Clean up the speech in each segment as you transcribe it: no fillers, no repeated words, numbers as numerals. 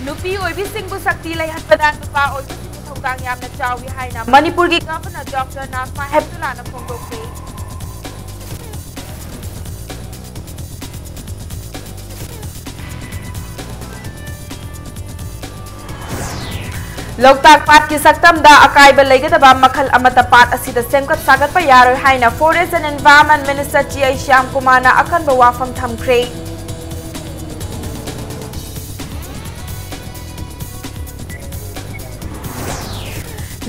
नुपी ओइबिसिंगबु शक्ति लैहनबदा नुपा ओइबिसिंगबु थौदांग यामना चावी हाइना मणिपुर की गवर्नर डॉक्टर नाजमा हेप्तुलाना फोंदोक्खे लोकताक पाट की सक्तमदा अकाइब लेगदबा मखल अमता पाट असिदा सेमकत सागतपा यारोय हाइना forest and environment minister G Shyam कुमारना अखनबा वाफम थमख्रे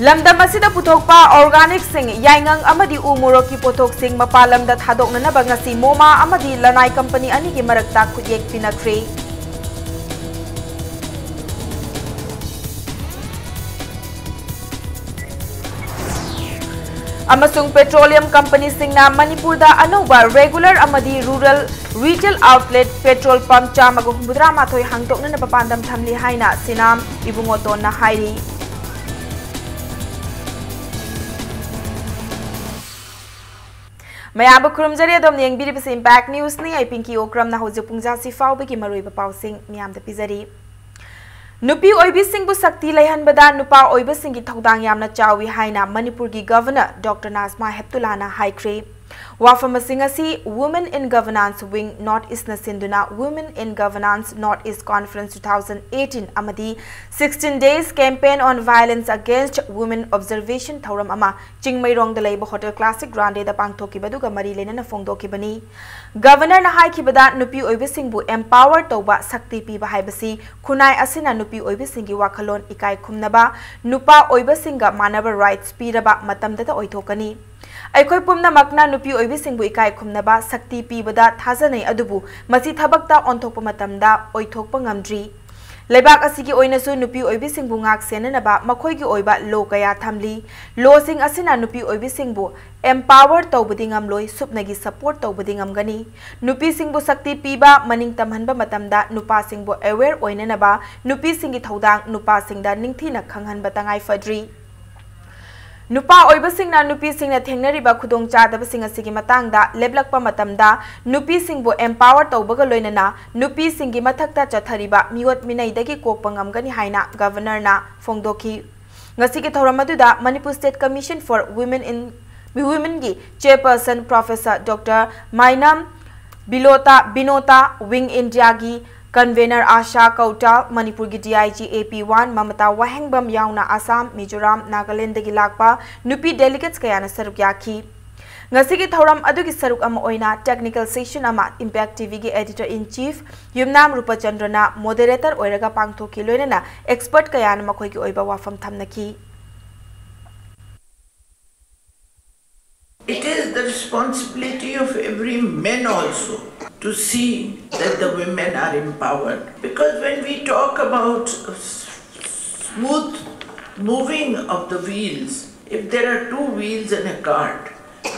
लमदम असिदा पुथोकपा ऑर्गेनिक सिंग याइंगंग अमदी उमुरो की पोथोक सिंग मपालमदा थादोकननबा ngasi मोमा अमदी लनाई कंपनी अनि की मरकता खुयेक पिनख्रे अमसुंग पेट्रोलियम कंपनी सिंगना मणिपुर दा अनोबा रेगुलर अमदी rural retail outlet petrol pump चामगो हुमुद्रा माथोय हांगतोकननबा पांदम थमली हाइना सिनाम इबुंगोतोना हाइरी मयाब खुरमजरी अदम येंगबिरिबसे इम्पैक्ट न्यूज नि आई पिंकी ओक्रमना हौजे पुंजासी फाउबगी मरुइबा पाउसिंग मियामदा पिजरी नुपी ओइबिसिंगबु शक्ति लैहनबदा नुपा ओइबसिंगी थौदांग यामना चावी हाइना मणिपुर की गवर्नर डॉक्टर नाजमा हेप्तुलाना हाइख्रे वाफम सिंगसी women in governance wing north east सिंधुना women in governance north east conference 2018 अमदी 16 days campaign on violence against women observation थौरम अमा चिंगमैरोंग द लेब होटल क्लासिक ग्रांडे द पांगथोकिबदुगा मरी लेनना फोंदोकिबनी गवर्नर ना हाइकिबदा नुपी ओइबसिंगबु एम्पावर तौबा शक्ति पीबा हाइबसी खुनाई असिना नुपी ओइबसिंगी वाखलोन इकाई खुमनबा नुपा ओइबसिंगा मानव राइट्स पीरबा मतमदता ओइथोकनी अखोई पुमनमकना नुपी ओइबिसिंगबु इकाई खुमनबा शक्ति पीबदा थाजनै अदुबु मसी थबकता ओंथोकपा मतमदा ओइथोकपा ngamdri लेबाक असिगी ओइनसु नुपी ओइबिसिंगबु ngak सेननबा मखोइगी ओइबा लो कया थमली लोसिंग असिना नुपी ओइबिसिंगबु एम्पावर तौबदि ngamloi सुपनगी सपोर्ट तौबदि ngamgani नुपी सिंगबु शक्ति पीबा मनिंग तमहनबा मतमदा नुपा सिंगबु अवेयर ओइननबा नुपी सिंगी थौदांग नुपा सिंगदा निंगथीना खंगहनबा तंगाई फद्री नुपा ओइबसिंगना नुपी सिंगना थेंगनरिबा खुदोंग चादबसिंग असिगी मतंगदा लेबलकपा मतमदा नुपी सिंगबु एम्पावर तौबगा लोइनना नुपी सिंगी मथक्ता चथरिबा मियोत मिनैदगी कोकपा ngamgani हाइना गवर्नरना फोंदोखी ngasiगी थौरमदुदा Manipur state commission for women की chairperson professor doctor माइनम बिनोता wing India की कन्वेनर आशा कौटाल मणिपुर की डीआईजी AP1 ममता वाहेंगबम याउना आसाम मिजोराम नागालैंड की लाकपा नुपी डेलीगेट्स कयाना सरुक याखी ngasiगी थौरम अदुगी सरुक अमा ओइना टेक्निकल सेशन अमा इम्पैक्ट टीवी की एडिटर इन चीफ युमनाम रूपचंद्रना मॉडरेटर ओइरगा पांगथोकी लोइनना एक्सपर्ट कयाना मखोइगी ओइबा वाफम थमनकी It is the responsibility of every man also to see that the women are empowered. Because when we talk about smooth moving of the wheels, if there are two wheels in a cart,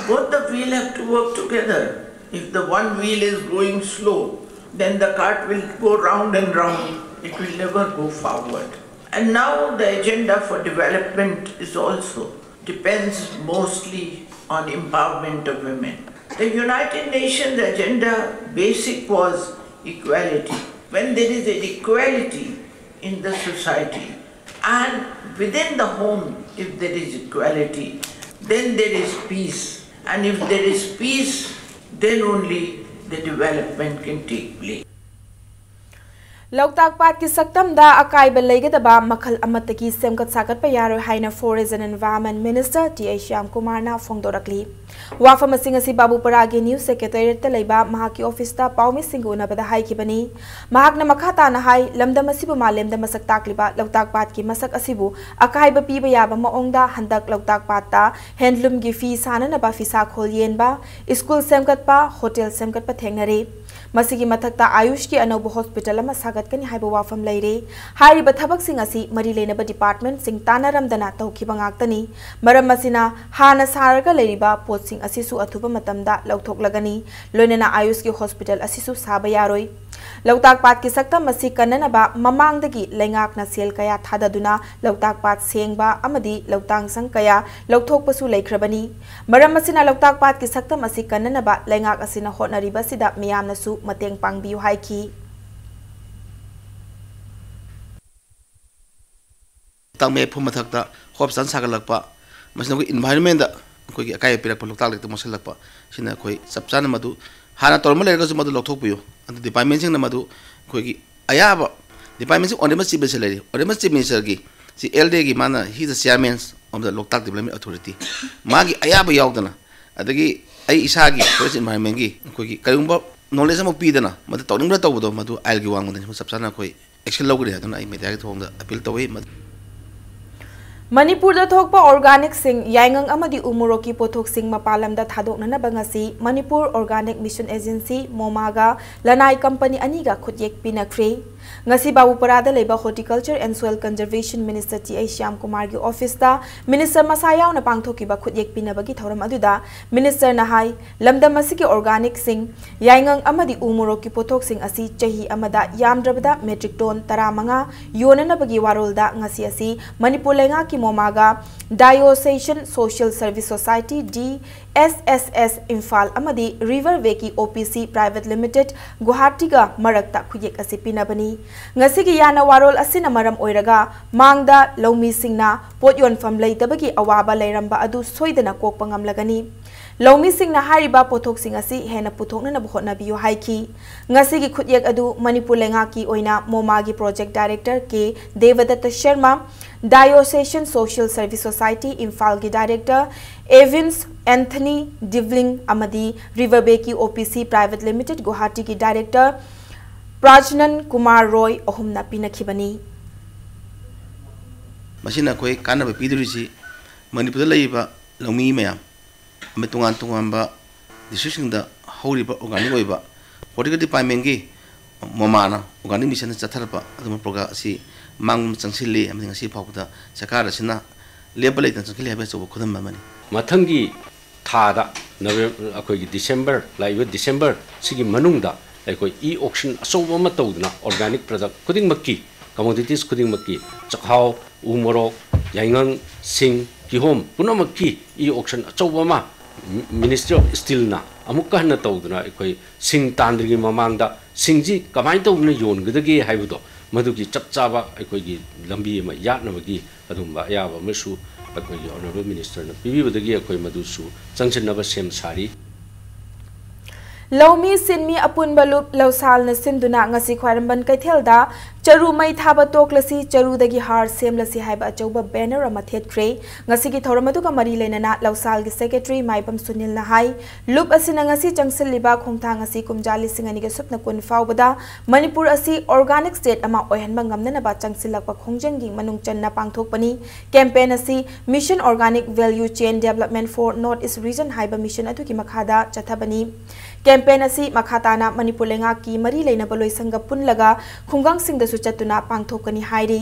both the wheels have to work together. If the one wheel is going slow, then the cart will go round and round. It will never go forward. And now the agenda for development is also depends mostly on empowerment of women. The United Nations agenda basic was equality. When there is an equality in the society and within the home, if there is equality, then there is peace. And if there is peace, then only the development can take place. Loktak पाट की सक्तमदा अकाइब लेगदबा मखल अमतकी सेमकत सागतपा यारोय हाइना forest and environment minister T Shyam कुमारना फोंदोरकली वाफम सिंग असि बाबूपरागी न्यूज सेक्रेटरीट लेबा महाकी ऑफिसता पाउमी सिंग उनबदा हाइकिबनी महाकना मखाताना हाइ लमदम असिबु मालेमदा मसक ताकलिबा लोकताक पाट की मसक असिबु अकाइब पीबा याबा मओंगदा हंदक लोकताक पाटता हैंडलूम की फी साननबा फिसा खोल येनबा स्कूल सेमकतपा होटल सेमकतपा थेंगनरे मसिगी मथक्ता आयुष की अनौब हॉस्पिटल अमा सागतकनी हाइबा वाफम लैरे हाइरिबा थबकसिंग असि मरी लेनबा डिपार्टमेंट सिंग तानारमदना तौखिबा ngakतनी मरम मसिना हाना सारगा लैरिबा पोतसिंग असिसु अथुबा मतमदा लौथोकलगनी लोइनना आयुष की हॉस्पिटल असिसु साबा यारोय लोकताक पाट की सक्तम मसि कन्ननबा ममांगदगी लैंगाकना सेल कया थाददुना लोकताक पाट सेंगबा अमदी लोकतांग संग कया लौथोकपसु लैख्रबनी मरम मसिना लोकताक पाट की सक्तम मसि कन्ननबा लैंगाक असिना होटनरिबा सिदा मियामनसु मतेंग पांगबियु हाइकी लोकताक मे फुम मथकता होप सन सागलकपा मसिन को इन्वायरमेंट दा कोई अकाय पिरक लोकताक लेक मसलकपा सिना कोई सब चान मधु हाना तोरम लेरगस मधु लोकथोकपियो अंत डिपार्टमेंट सिंग मधु कोई अयाब डिपार्टमेंट सिंग ओनेमस चीफ मिनिस्टर लेरी ओनेमस चीफ मिनिस्टर की सी एलडे की माना ही the chairman of the Loktak development authority मागी अयाब यावदना अदगी आई इसागी फॉरेस्ट इन्वायरमेंट की कोई करुंबा नॉलेज अमक पीदना मधु तौनिंग तौबदो मधु आयल की वांगदन सब चाना कोई एक्शन लौगरे अदना आई मीडिया के थोंग appeal तौवे Manipur da thokpa organic sing yaingang amadi umuroki pothok sing mapalam da thadoknana bangasi Manipur Organic Mission Agency Momaga Lanai Company aniga khutyek pinakre ngasi babu parada leba Horticulture and Soil Conservation Minister T.A. Shyam Kumar gi office da Minister Masayaw na pangthoki ba khutyek pinabagi thoram aduda Minister Nahai lamdam asiki organic sing yaingang amadi umuroki pothok sing asi chahi amada yamdrabada metric ton 15 yonana bagi warol da ngasi asi Manipur lenga ki Momaga Diocesan Social Service Society DSSS Infal amadi River Veki OPC Private Limited Guwahati ga marakta khuyek asi pinabani ngasi gi yana warol asina maram oiraga mangda lawmi singna pot yonfam leitabagi awaba leiramba adu soidana kokpa ngamlagani Lawmi singna hariba pothok sing asi hena puthokna na bhotna biyo haiki ngasi gi khutyek adu Manipur lenga ki oina Momagi Project Director K Devadatta Sharma Diocesan Social Service Society Infal gi Director Evans Anthony Divling amadi River Veki OPC Private Limited Guwahati gi Director Prajnan Kumar Roy ohumna pinakhibani Masina koi kana ba pidurisi Manipur laiba lawmi mayam tungan tungan ba decision da hori ba organic oi ba horticulture department gi momana organic mission chathar ba adum program si mang changsilli aming asi phawda sakara sina level ai changsilli habe so khudam ba mani mathangi tha da November akoi gi December laiba December sigi manungda akoi e auction asoba ma tawduna organic product kuding makki commodities kuding makki chakhaw umorok yaingang sing kihom punamakki e auction asoba ma Ministry of Steel na amukka na tawduna ekoi sing tandrigi mamangda singji kamai tawna yon gidagi haibudo madugi chapchaba ekoi gi lambi ma yatna bagi adumba yaba mesu ekoi gi honorable minister na pibi badagi ekoi madusu changchin na ba sem sari Lawmi sinmi apun balup lawsal na sinduna ngasi khwaramban kaithelda charu mai thaba toklasi charu dagi har semlasi haiba achauba banner ama thetkre ngasi gi thoramadu ka mari lenana lawsal gi secretary maipam sunil na hai loop asina ngasi changsil liba khongthang ngasi kumjali singani ge supna kun fawbada Manipur asi organic state ama oihanba ngamna ba changsilakpa khongjang gi manung channa pangthokpani campaign asi Mission Organic Value Chain Development for North East Region haiba mission atu ki makhada chathabani campaign asi makhatana Manipur lenga ki mari leina baloi sanga punlaga khungang singda su chatuna pangthokani hairi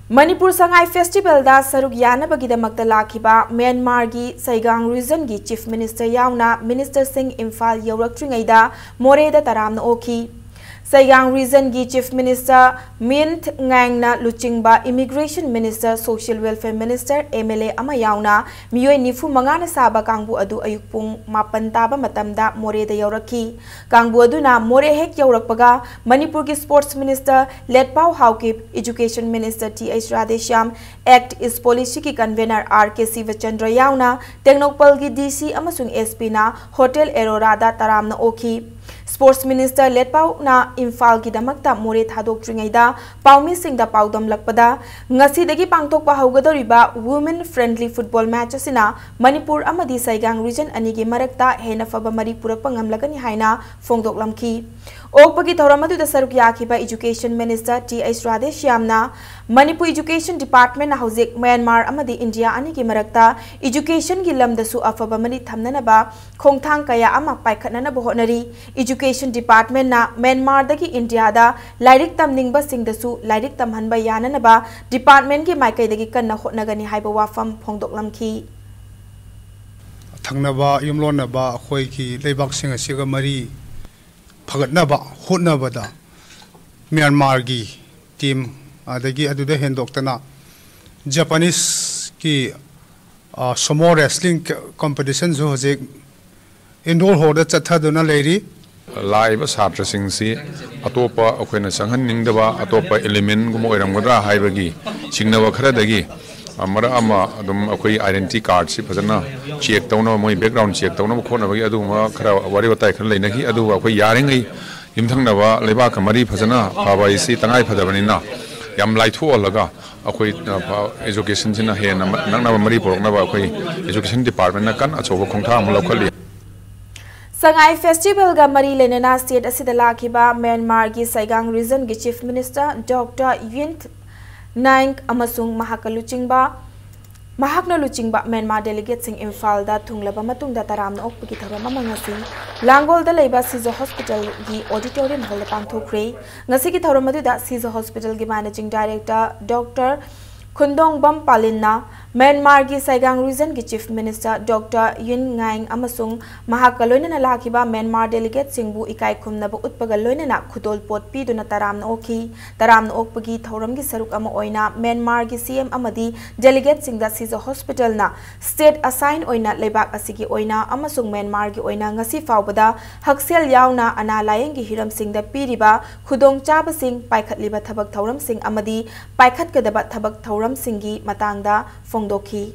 Manipur Sangai Festival da saruk yana bagidamakta lakhiba Myanmar gi Saigang region gi Chief Minister yauna Minister Singh Imphal yawraktringaida more da taramna okhi Saigang region gi Chief Minister Mint Ngangna Luchingba Immigration Minister Social Welfare Minister MLA ama yauna miyoi nifu mangana saba kangbu adu ayukpung mapan taba matamda more da yawrakhi kangbu aduna more hek yawrakpaga Manipur gi Sports Minister Letpau Haukip Education Minister T.H. Radheshyam Act is Policy ki convener R.K. Sivachandra yauna Teknopal gi DC amasung SP na Hotel Aurora da taramna okhi Sports Minister Letpau na Imphal ki damakta more thadok tringaida paumi sing da paudam lakpada ngasi dagi pangthokpa haugadoriba women friendly football match asina Manipur amadi Saigang region anigi marakta hena faba mari purakpa ngamlagani haina fongdoklamki okpagi thoramadu da saruk yakhiba Education Minister T.H. Radheshyam na Manipur Education Department na hauzik Myanmar amadi India anigi marakta education gi lamdasu afaba mari thamnana ba khongthang kaya ama paikhatnana ba honari Education Department na Myanmar dagi India da lairik tamningba singdasu lairik tamhanba yanana ba department gi maikai dagi kanna hotnagani haiba wafam phongdoklamki thangnaba yumlonaba khoi ki leibak sing asiga mari phagatnaba hotnabada Myanmar gi team adagi aduda hendoktana Japanese ki sumo wrestling competition zo hojek indoor hoda chathaduna leiri live छात्र सिंसी अतोप अखोना संहन निंगदबा अतोप element गुम ओइरमगदरा हाइबगी सिंगनब खरदगी मरा अमा अदुम अखोई identity card सि फजना check तौनो मोय background check तौनो खोनबगी अदुमा खरा वारी बताय खर लेनगी अदु अखोई यारेंगै युमथंगनबा लेबा कमरी फजना फाबा इसी तंगाई फदबनिना याम लाइथोलगा अखोई एजुकेशन सिना हे नंगनबा मरी पोरकनबा अखोई एजुकेशन डिपार्टमेंट कन अचोबो खोंथा अम लौखली Sangai Festival ga mari lenena state asida lakhiba Myanmar gi Saigang region gi Chief Minister Dr. Yint Naing amasung mahakna luchingba Myanmar delegate sing Imphal da thunglaba matungda taramna okpagi tharam amangasi Langol da leiba Sizo Hospital gi auditorium hall da pangthokre ngasi gi tharam aduda Sizo Hospital gi managing director Dr. Khundong Bam Palinna Myanmar gi Saigang region gi Chief Minister Dr. Yun Ngaing amasung mahakaloina na lakiba Myanmar delegate singbu ikai khumna bu utpagaloina na khudol pot pi duna taramna okpagi thoram gi saruk ama oina Myanmar gi CM amadi delegate singda Sizo Hospital na state assign oina lebak asigi oina amasung Myanmar gi oina ngasi fawbada haksel yauna ana layeng gi hiram singda piriba khudong chaba sing paikhatliba thabak thoram sing amadi paikhat kadaba thabak thoram singi matangda Doki.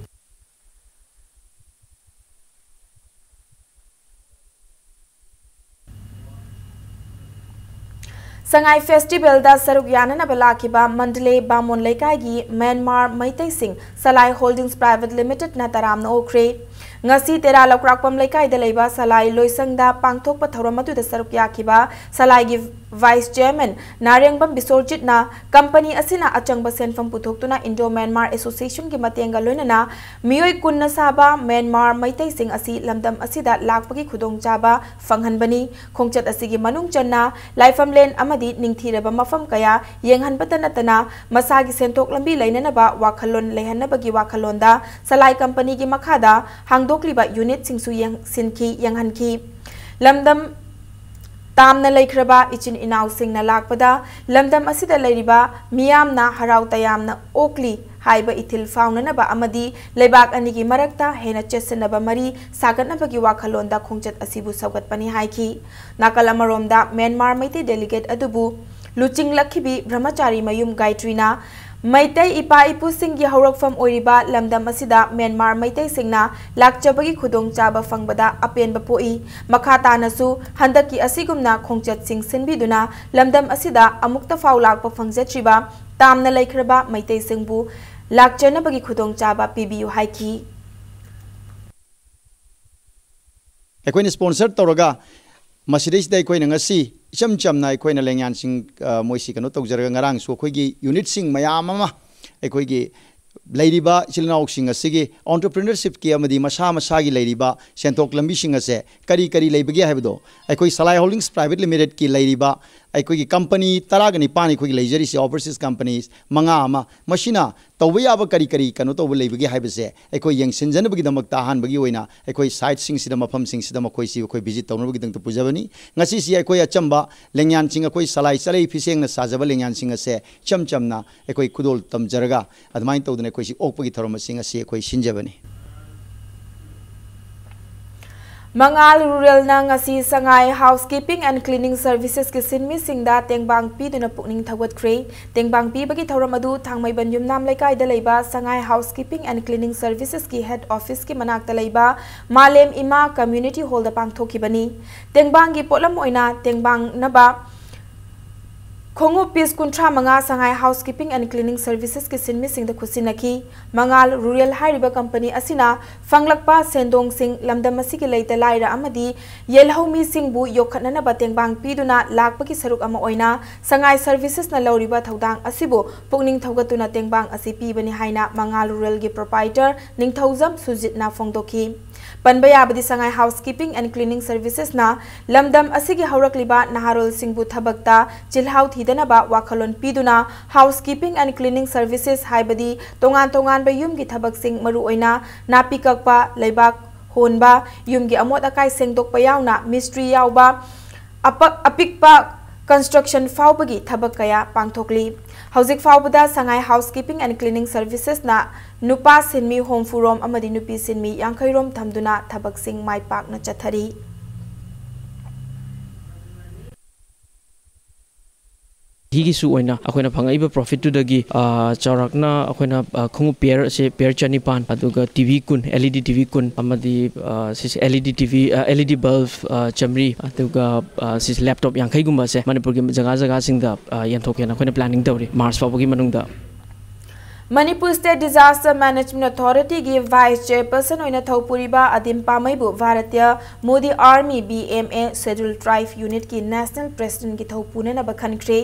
Sangai Festival da saruk yanana balakiba Mandalay Bamon Laikai gi Myanmar Maitai Singh Salai Holdings Private Limited na taramna okre ngasi tera lokrakpam Laikai da leiba Salai Loisang da pangthok pa thoram atu da saruk yakiba Salai gi Vice Chairman Narengbam Bisorjit na company asina achangba senfam puthok na Indo Myanmar Association gi matenga loinana miyoi kunna saba Myanmar Maitai Singh asi lamdam asida lakpagi khudong chaba fanghanbani khongchat asigi manung channa laifamlen amadi ningthiraba mafam kaya yenghanbata natana masagi sentok lambi lainanaba wakhalon leihanabagi wakhalonda Salai company gi makhada hangdokliba unit singsu yang sinki yanghanki lamdam Tamna Laikraba ichin inaw sing na lakpada lamdam asida lairiba miyamna haraw tayamna okli haiba ithil faunanaba amadi leibak anigi marakta hena chesenaba mari sagatnabagi wakhalonda khongchat asibu saugatpani haiki nakalamaromda Myanmar Maiti delegate adubu luching lakhibi brahmachari mayum Gaitrina Maitai ipa ipu singgi haurakfam oiriba lamdam asida Myanmar Maitai singna lakchabagi khudong chaba fangbada apenba poi makhata nasu handaki asigumna khongchat sing sinbiduna lamdam asida amukta faw lakpa fangjatriba tamna laikhraba Maitai singbu lakchanabagi khudong chaba pibiu haiki ekoin sponsor toroga Masiris day koy ngasi icham chamna koy na lengyan sing moisi kano tawjaraga ngarang so koy gi unit sing mayam ama koy gi leiriba chilnauk sing asigi entrepreneurship ki amadi masa gi leiriba sentok lambi sing ase kari leibagi habdo koy Salai Holdings Private Limited ki leiriba कोई company तरागनी पानी कोई लेजरी से overseas companies मंगा अमा मशीना तौबे याब करी कनो तौबे लेबगी हाइबसे कोई यंगसिनजनबगी दमकता हानबगी ओइना कोई साइट सिंग सिदा मफम सिंग सिदा मखोई सी कोई विजिट तौनबगी दंग तो पुजबनी ngasi si कोई अचंबा लेंग्यान सिंग कोई सलाई चलै फिसेंग न साजब लेंग्यान सिंग से चमचमना कोई खुदोल तमजरगा अदमाइन तौदने कोई सी ओकपगी थरम सिंग से कोई सिंजबनी Mangal Rural na ngasi Sangai Housekeeping and Cleaning Services ki sinmi singda tengbang pi duna pukning thawat kre tengbang pi bagi thawramadu thangmai banjum nam laikai da leiba Sangai Housekeeping and Cleaning Services ki head office ki manak da leiba Malem Ima Community Hall da pangthoki bani tengbang gi polam oina tengbang naba Kongo Peace Kuntra Manga Sangai Housekeeping and Cleaning Services ki sinmi sing da khusinaki Mangal Rural Hariba Company asina fanglakpa sendong sing lamdam asigi leita laira amadi yelhomi singbu yokhatnana batengbang piduna lakpa ki saruk ama oina Sangai Services na lauriba thodang asibu pukning thogatuna tengbang asi pibani haina Mangal Rural gi proprietor ningthauzam Sujit na fongdoki Panbaya abadi Sangai Housekeeping and Cleaning Services na lamdam asigi haurakliba naharol singbu thabakta chilhau thidanaba wakhalon piduna Housekeeping and Cleaning Services haibadi tongan ba yum gi thabak sing maru oina napikakpa leibak honba yum gi amot akai sengdok pa yauna mystery yauba apikpa construction faubagi thabak kaya pangthokli Hauzik faubada Sangai Housekeeping and Cleaning Services na nupa sinmi home furom amadi nupi sinmi yankairom thamduna thabak sing mai pak na chathari हिगिसु ओइना अखोइना फंगाइबा profit टुदगी चौरकना अखोइना खुंगु pair से pair चनिपान अदुगा टीवी कुन एलईडी टीवी कुन अमदी सिस एलईडी टीवी एलईडी बल्ब चमरी अदुगा सिस लैपटॉप यांखै गुम्बा से मणिपुर की जगह जगह सिंगदा यंथोकेना अखोइना प्लानिंग तौरी मार्च फावगी मनुंगदा Manipur State Disaster Management Authority की Vice Chairperson ओइना थौपुरीबा अदिम पामैबु Bharatiya Modi army BMA Scheduled Tribe Unit की National President की थौपुनेना बखनख्रे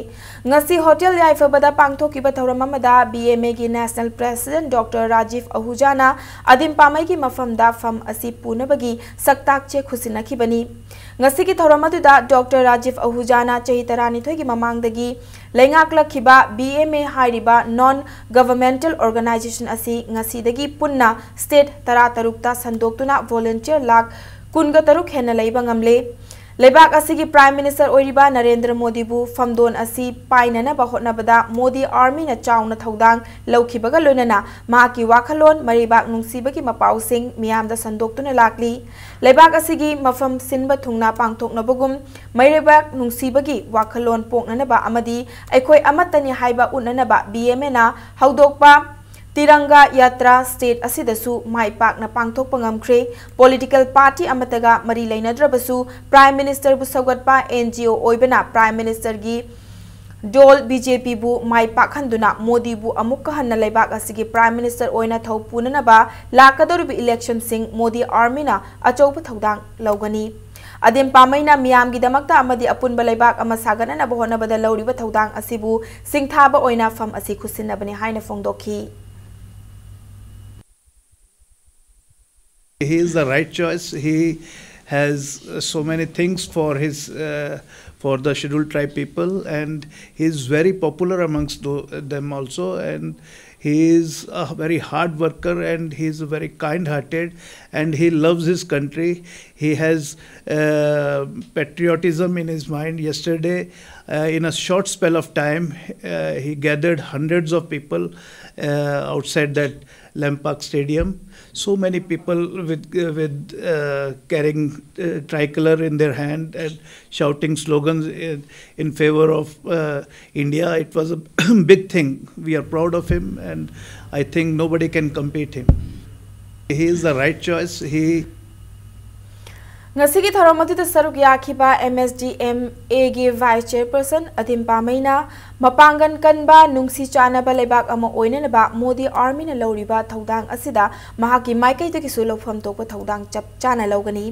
ngasi होटल याइफबदा पांगथोकिबा थौरम अमदा BMA की National President Dr. Rajiv Ahujana अदिम पामै की मफमदा फम असि पुनबगी सक्ताकचे खुसिनखिबनी ngasi की थौरम अदुदा Dr. Rajiv Ahujana चही तरानिथोय की ममांगदगी लेंगाकलखिबा BMA हाइरिबा नॉन गवर्नमेंटल ऑर्गेनाइजेशन असि ngasi पुन्ना स्टेट तरा तरुक्ता संदोक्तुना वॉलंटियर लाख कुनगा तरुक हेना लैबा ngamle लेबाक असि प्राइम मिनिस्टर ओइरिबा नरेंद्र मोदी बु फमदोन असि पाइनना बहोटनाबदा मोदी आर्मी ना चाउना थौदांग लौखिबगा लोनना माकी वाखलोन मरिबाक नुंसीबगी मपाउसिंग मियामदा संदोक्तुना लाकली लेबाक असि मफम सिनबा थुंगना पांगथोकनबगुम मरिबाक नुंसीबगी वाखलोन पोकननबा अमदी अखोय अमतनी हाइबा उन्ननबा BMA ना हौदोकपा तिरंगा यात्रा state असिदसु माइपाकना पांगथोकपा ngamkhre political party amataga mari leinadrabasu prime minister bu sawgatpa NGO oibana prime minister gi dol BJP bu maipakhanduna modi bu amukka hanna leibak asigi prime minister oina thaupunana ba lakadoru election sing modi army na achoupa thodang lawgani अदिम पामैना मियाम की दमकता अमदी अपुन बलेबाक अमा सागनना बहोना बदा लौरिबा थौदांग असिबु सिंगथाबा ओइना फम असि खुसिनबनी हाइना फोंगदोखी He is the right choice. He has so many things for his for the scheduled tribe people, and he is very popular amongst them also. And he is a very hard worker, and he is very kind-hearted, and he loves his country. He has patriotism in his mind. Yesterday, in a short spell of time, he gathered hundreds of people outside that Lampak Stadium. So many people with carrying tricolor in their hand and shouting slogans in favor of India. It was a big thing. We are proud of him, and I think nobody can compete him. He is the right choice. ngasi thoramatu saruk yakhiba MSDMA gi vice chairperson adim pamaina mapangan kanba nungsi chana ba lebak ama oinana ba modi army na loriba thodang asida mahaki maikai to ki sulofam to ko thodang chap chana logani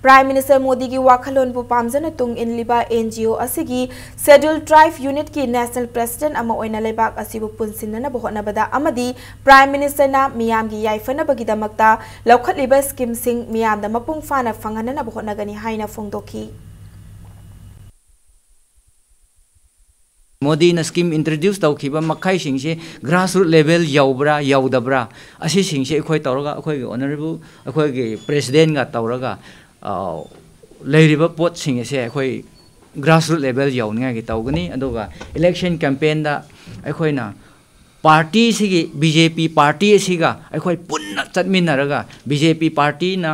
prime minister modi gi wakhalon bu pamjana tung in liba NGO asigi scheduled tribe unit ki national president ama oina lebak asibu punsinna na bohna bada amadi prime minister na miyam gi yaifana bagi damakta lokhat liba scheme sing miyam da mapung fana fangana na होनगनी हाइना फोंगदोखी Modi न scheme introduce तौखिबा मखाई सिंगसे grassroot level यौब्रा यौदब्रा असि सिंगसे अखोय तौरगा अखोय honourable अखोय के president गा तौरगा लेरिबा पोट सिंगसे अखोय grassroot level यौनिया के तौगनी अदोगा इलेक्शन कैंपेन दा अखोयना पार्टी सिगी बीजेपी पार्टी सिगा अखोय पुन्ना चटमिनरगा बीजेपी पार्टी ना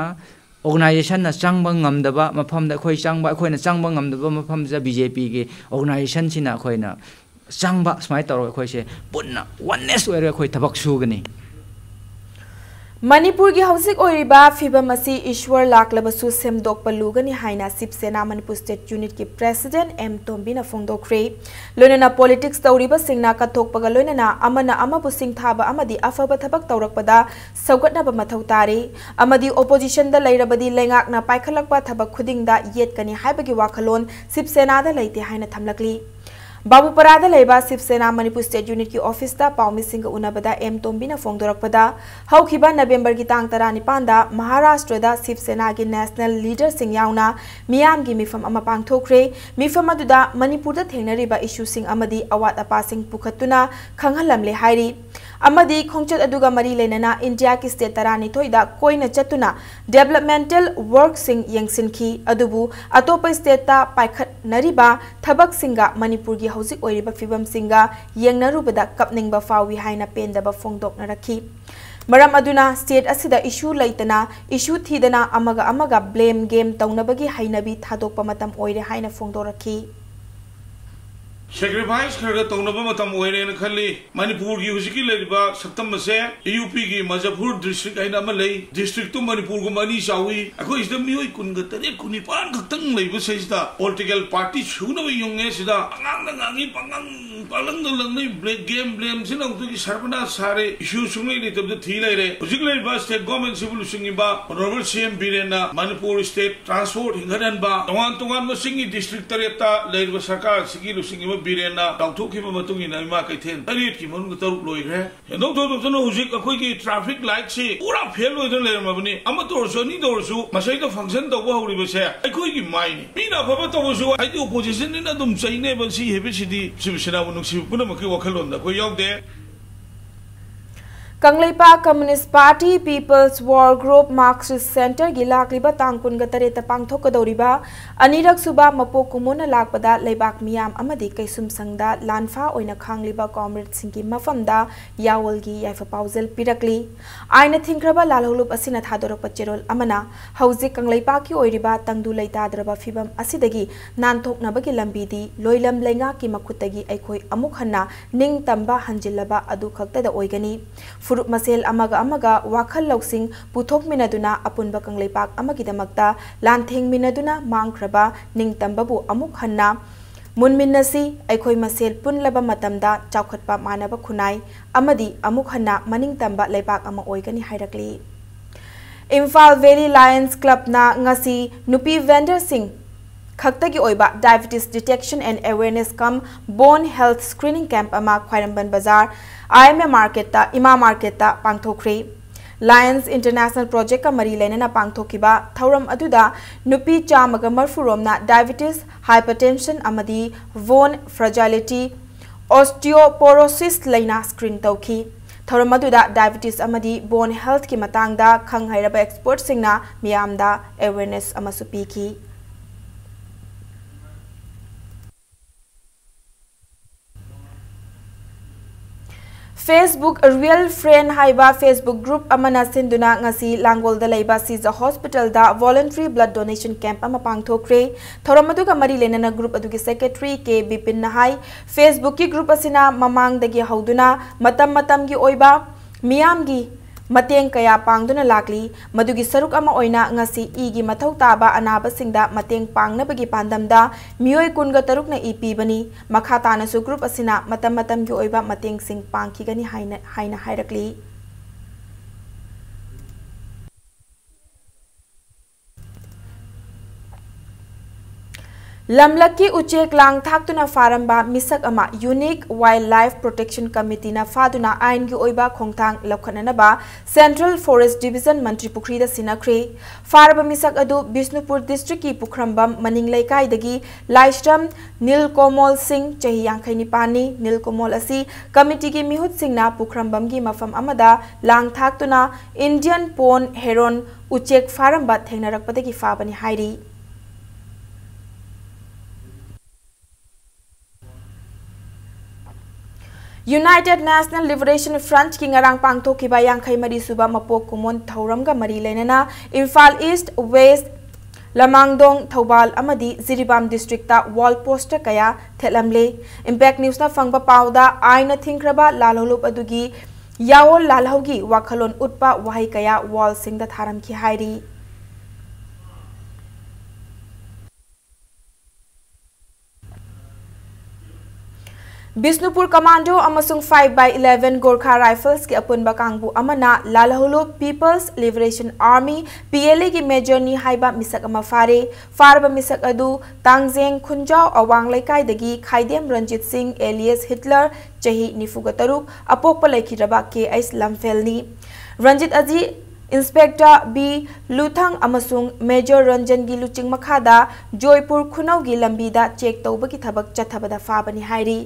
organization na changba ngamdaba mafam da khoi changba khoi na changba ngamdaba mafam ja BJP ge organization sina khoi na changba smai taro khoi se punna oneness where khoi thabak sugani Manipur की हौसिक ओरिबा फिबम असि ईश्वर लाकलबसु सेमदोक पलुगनी हाइना Shiv Sena Manipur state unit की president M तोम्बिना फोंगदोख्रे लोनना politics तौरिबा सिंगना कथोकपगा लोनना अमना अमबु सिंगथाबा अमदी अफब थबक तौरकपदा सौगतनाबा मथौ तारे अमदी opposition दा लैरबदी लेंगाकना पाइखलकपा थबक खुदिंगदा येतकनी हाइबगी वाखलोन शिवसेना दा लैते हाइना थमलकली बाबूपरादा लेबा Shiv Sena Manipur state unit की office दा पाउमी सिंग उनबदा एम तोम्बिना फोंगदोरकपदा हौखिबा नवंबर की तांग 19 दा महाराष्ट्र दा शिवसेना की नेशनल लीडर सिंग याउना मियाम की मिफम अमा पांगथोख्रे मिफम अदुदा मणिपुर दा थेंगनरिबा इशू सिंग अमदी अवात अपा सिंग पुखतुना खंगहलमले हाइरी अमदी खोंगचत अदुगा मरी लेनना इंडिया की स्टेट तरानी थोइदा कोइना चतुना डेवलपमेंटल वर्क सिंग यंगसिनखी अदुबु अतोप स्टेट ता पाइखत नरिबा थबक सिंगा मणिपुर की हौसिक ओइरिबा फिबम सिंगा यंगनरुबदा कपनिंगबा फावी हाइना पेंदबा फोंगदोकनरखी मरम अदुना स्टेट असिदा इशू लैतना इशू थीदना अमगा ब्लेम गेम तौनबगी हाइनबी थादोकपा मतम ओइरे हाइना फोंगदोरखी sacrifice khara tongnaba matam oire na khali Manipur gi hujiki leriba saktam se UP gi Mazapur district aina ma lei district to Manipur go mani sawi akoi isda mioi kun ga tare kuni pan khaktang leiba seista political party chuna wi yonge sida angang na ngangi pangang palang da lang nei black game blame sina to gi sarbana sare issue sungai ni tab thi leire hujik leriba state government civil singi ba honorable CM birena Manipur state transport hingadan ba tongan ma singi district tareta leriba sarkar sigi lu singi ma birena tangthuk ki ma tungi na ma kai then tarit ki mon ga taruk loi gre hendok to no hujik akoi gi traffic light si pura fail loi don leir ma bani ama to so ni do so masai to function to ba hori ba se akoi gi mai ni pina phaba to so ai di opposition ni na dum chai ne ba si hebe sidi sibisina bu nuksi puna ma ki wakhalon da ko yaw de Kangleipa Communist Party People's War Group Marxist Center Gilak Liba Tangkun Gatare Tapangthok Kadoriba Anirak Suba Mapo Kumuna Lakpada Lebak Miam Amadi Kaisum Sangda Lanfa Oina Kangliba Comrade Sinki Mafamda Yawalgi Yaifa Pausel Pirakli Aina Thinkraba Lalhulup Asina Thadorok Pacherol Amana Hauzik Kangleipa Ki Oiriba Tangdu Laita Draba Fibam Asidagi Nantok Nabagi Lambidi Loilam Lenga Ki Makutagi Aikoi Amukhana Ning Tamba Hanjilaba Adu Kakta da Oigani Furuk Masel Amaga Wakal Loksing Putok Minaduna Apunba Kangleipak Amagidamakta Lanthing Minaduna Mangkraba Ning Tambabu Amuk Hanna Munminasi Aikoi Masel Punlaba Matamda Chaukhatpa Manaba Kunai Amadi Amuk Hanna Maning Tamba Leipak Ama Oigani Hairakli Imphal Valley Lions Club na ngasi Nupi Vendor Singh Khaktagi Oiba Diabetes Detection and Awareness Come Bone Health Screening Camp Ama Khwairamban Bazaar IMA Market ta Ima Market ta Pangthokre Lions International Project ka mari lenana pangthokiba thauram aduda nupi chamaga marfuromna diabetes hypertension amadi bone fragility osteoporosis laina screen tauki thauram aduda diabetes amadi bone health ki matangda khanghairaba expert singna miyamda awareness amasupi ki Facebook Real Friend Haiba Facebook group amana sinduna ngasi Langol da Laiba Siza Hospital da voluntary blood donation camp ama pangthokre thoramadu ka mari lenana group adugi secretary ke Bipin Nahai Facebook ki group asina mamang dagi hauduna matam gi oiba miyam gi Mateng kaya pangduna lakli madugi saruk ama oina ngasi igi mathau taba anaba singda mateng pangna bagi pandamda mioi kunga taruk na ipi bani makhata na su group asina matam gi oiba mateng sing pangki gani haina hairakli Lamlaki Uchek Lang Thaktuna Faramba Misak Ama Unique Wildlife Protection Committee na Faduna Ain gi oiba khongthang lokhananaba Central Forest Division Mantri Pukri da Sinakre Faraba Misak adu Bishnupur District ki Pukhrambam Maning Laikai dagi Laishram Nilkomol Singh Chahi Yangkhaini Pani Nilkomol asi committee ki Mihut Singh na Pukhrambam gi mafam amada Lang Thaktuna Indian Pond Heron Uchek Faramba thengnarakpadagi fabani hairi United National Liberation Front ki ngarang pangthokiba yangkhai mari suba mapok kumon thauramga mari lenana Imphal East West Lamangdong Thobal amadi Ziribam district ta wall poster kaya thelamle Impact News na fangba pauda aina thinkraba lalholup adugi yawol lalhaugi wakhalon utpa wahai kaya wall singda tharam ki hairi Bishnupur Commando amasung 5x11 Gorkha Rifles ki apunba kangbu amana Lalhulu People's Liberation Army PLA ki major ni haiba misak ama farba misak adu Tangjeng Khunjau awang laikai dagi Khaidem Ranjit Singh alias Hitler chahi nifugataruk apokpa laikhiraba KS Lamfelni Ranjit aji Inspector B Luthang amasung Major Ranjan gi luching makhada Joypur Khunau gi lambida check tauba ki thabak chathabada fabani hairi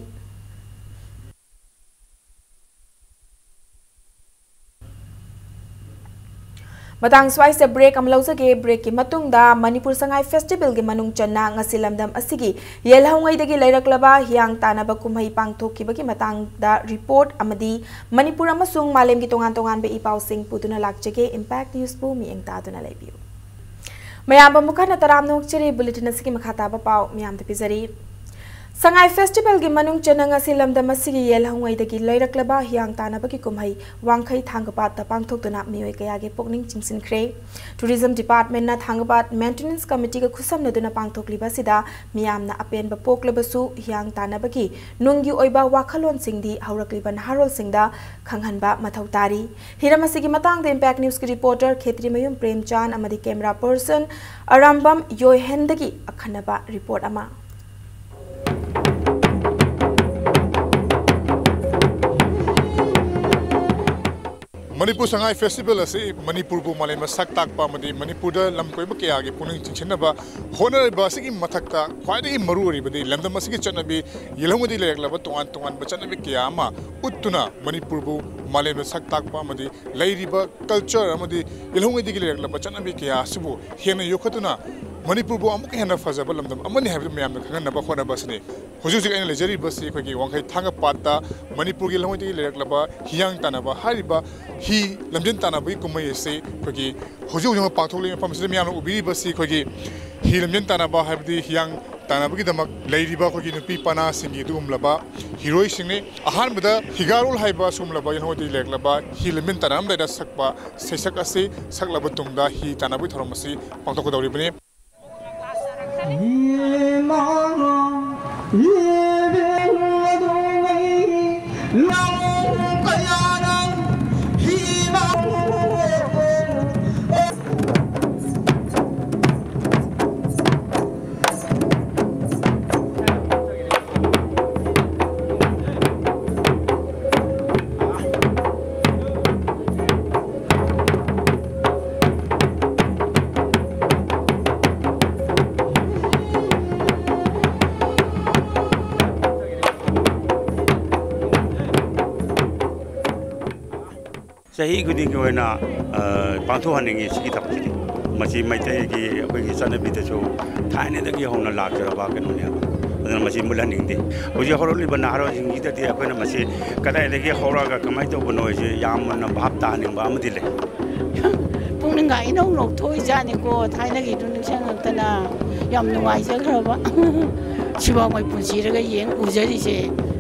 Matang swai se break am lausage break ki matungda Manipur Sangai Festival gi manung channa ngasi lamdam asigi yelhaungai dagi lairaklaba hiang tanaba kumhai pangthokki bagi matang da report amadi Manipur amasung malem gi tongan be ipau sing putuna lakjage Impact News bu mi engta duna laibiu mayam bamukana taram nok chiri bulletin asigi makhata ba pau miyam te pizari Sangai Festival gi manung chanang asilam da masigi yel hangai da gi lairak hiang tana ba ki kumhai wangkhai thangpat ta pangthok tuna mioi kaya ge pokning chingsin khre Tourism Department na thangpat Maintenance Committee ga khusam na duna pangthok liba sida miyam na apen ba pokleba su hiang tana ba ki nunggi oiba wakhalon singdi haurakliban harol singda khanghan ba mathau tari hiramasi gi matang da Impact News ki reporter Khetri Mayum Premchan amadi camera person Arambam Yohendagi akhanaba report ama Manipur Sangai Festival asi Manipur bu malai masak tak pa madi Manipur da lamkoi ba kya ge puning chinchin ba honor ba sigi mathakta khwai maru ri badi lamdam asigi chanabi yelhomudi lekla ba tongan ba chanabi kya ma uttuna Manipur bu malai masak tak pa madi lairi ba culture amadi yelhomudi lekla ba chanabi kya sibu hena yokhatuna Manipur bu amuk hena fazaba lamdam amani habi mayam khangan na ba khona basne huju sig aina lejari basi khoi gi wangkhai thanga patta Manipur gi lamoi gi lekla ba hiang tanaba hariba hi lamjin tanaba kumai se khoi gi huju jama pathole pam se miyam ubiri basi khoi gi hi lamjin tanaba habdi hiang tanaba gi damak leiriba khoi gi nupi pana singi dum laba heroi singne ahan bada higarul haiba sum laba yan hodi lekla ba hi lamjin tanam da sakpa sesak ase saklaba tungda hi tanaba thoromasi pangtok dawri bane Sahi gudi ko na pangtho haningi sigi thapti machi maitai gi akoi gi sana bita so thane da gi hona la jara ba kan ne ba machi mulaning de hoji horo li bana haro jingi da ti akoi na machi kada da gi hora ga kamai to bono je yam na bhap ta ning ba amadi le pungning ga ino no thoi jani ko thaina gi dun sang tana yam nuai ja khra ba chiba mai punsi ra ga yeng ujari je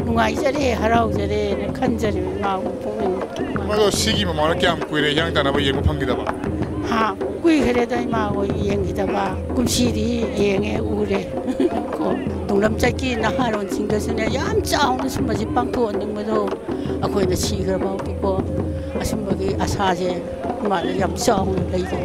nuai jare harau jare khan jare ma pungning Mago sigi mama na kya kuire yang tanaba yeng phanggi da ba ha kui khare dai ma go yeng gi da ba kumsi ri yeng e ure ko donglam chai ki na haron sing da sene yam chaung na sum ji pang tho ning ma do akoi na si khra ba ko asum ba gi asa je ma yam chaung lai je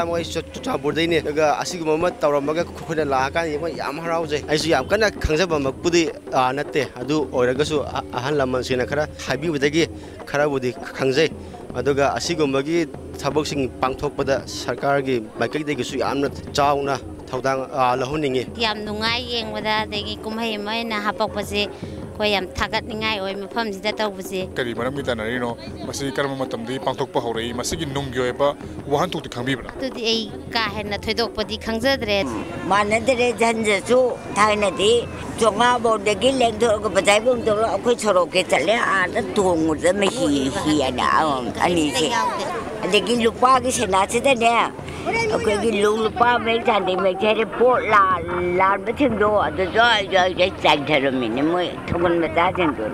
moi cha burdai ne daga asigu mama tawramaga khuna la kan yema yam harauje aisu yam kana khangjaba makpudi natte adu oiragasu ahan laman sina khara habi budagi khara budi khangjai aduga asigu magi thaboksing pangthokpada sarkar gi makai degi su yamna chauna thaudang lahuningi yam nungai yengwada degi kumhai mai na hapakpase yam thagat ningai oi mafam sida tawbuse kari maram mi tanarino masi karma matam di pangthok pa horei masigi nungyo eba wahan tuk khangbi bra tudi ei ka henna thoidok padi khangjadre manadre janje su thaina di jonga bo degi leng tho ko bajai bum to akoi choro ke chale a da tong da me hi ana ani se degi lupa gi sena se da ne akoi gi lupa me jan de me jere po la ba thim do adu jo chang tharo mi ne mo thon ma ta jen do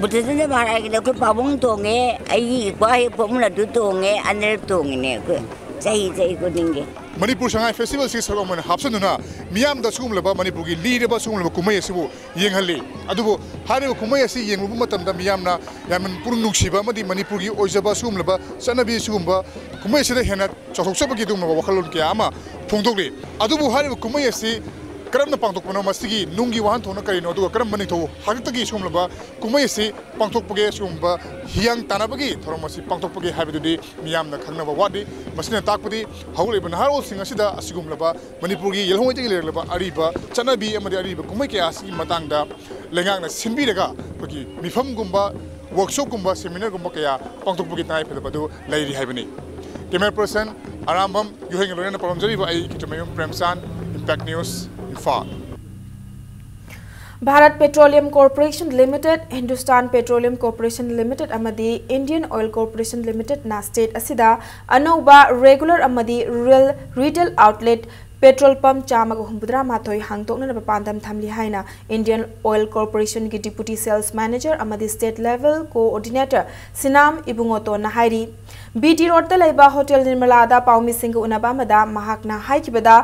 buddhism ne mara gi ko pabong tonge ai kwa he pom la du tonge ane tonge ne ko chai ko ninge Manipur Sangai Festival si salomon hapsanuna miyam da sum laba Manipur gi leader ba sum laba kumai asibu yenghali adubo hare kumai asi yenglu matam da miyam na yaman purung nuksiba madi Manipur gi oijaba sum laba sanabi sumba kumai sida hena chothoksa gi dum wakhalon ke ama phongdokli adubo hare kumai asi karam na pangtok pano masigi nungi wahan thona karino adugo karam mani tho hagtagi sum laba kumai asi pangtok page sumba hiang tanabagi thoromasi pangtok page habidudi miyam na khangna ba wadi masina takpudi haule ban haro singa sida asigum laba Manipur gi yelhoi tegi leba ariba chanabi amadi ariba kumai ke asi matang da lengang na sinbi daga pagi mifam gumba workshop kumba seminar kumba kaya pangtok bugi tai phada badu lairi haibani camera person arambam yuheng lorena paramjari ba ai kitamayum premsan impact news infal Bharat Petroleum Corporation Limited, Hindustan Petroleum Corporation Limited amadi Indian Oil Corporation Limited na state asida anauba regular amadi rural retail outlet petrol pump chamaga humbudra mathoi hangtokna na pandam thamli haina Indian Oil Corporation ki deputy sales manager amadi state level coordinator Sinam Ibungoto na hairi BT Road ta laiba hotel Nirmala da paumi singh unaba mada mahakna haikibada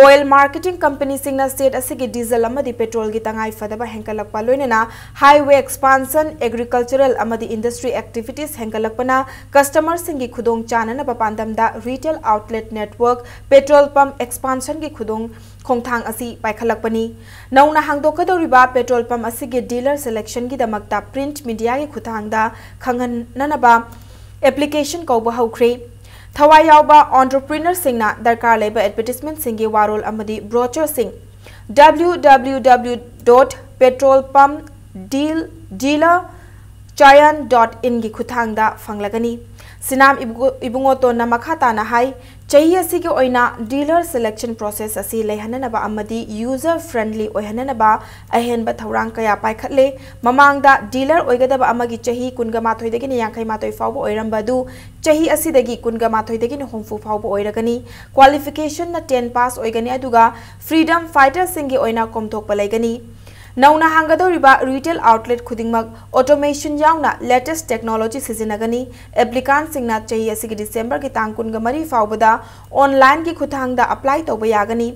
oil marketing company singna state asigi diesel amadi petrol gi tangai fadaba henkalakpa loinena highway expansion agricultural amadi industry activities henkalakpana customer singi khudong chana na pandam da retail outlet network petrol pump expansion gi khudong khongthang asi paikhalakpani nauna hangdokadoriba petrol pump asigi dealer selection gi damakta print media gi khuthang da khangan nanaba application kauba haukre thawai yauba entrepreneur singna darkar leba advertisement singi warol amadi brochure sing www.petrolpumpdealerchayan.in gi khuthangda fanglagani Sinam Ibungoto na makhata na hai chahi asigi oina dealer selection process asi leihananaba amadi user friendly oihananaba ahenba thaurang kaya paikhatle mamangda dealer oigadaba amagi chahi kunga mathoi dagi yankai mathoi fawba oiramba du chahi asidagi kunga mathoi dagi homfu fawba oiragani qualification na 10 pass oigani aduga freedom fighter singi oina komthokpa laigani Nauna hangadoriba retail outlet khudingmak automation yauna latest technology sizinagani applicant singna chahi asigi December ki tang kun ga mari fawbada online ki khuthangda apply tawba yagani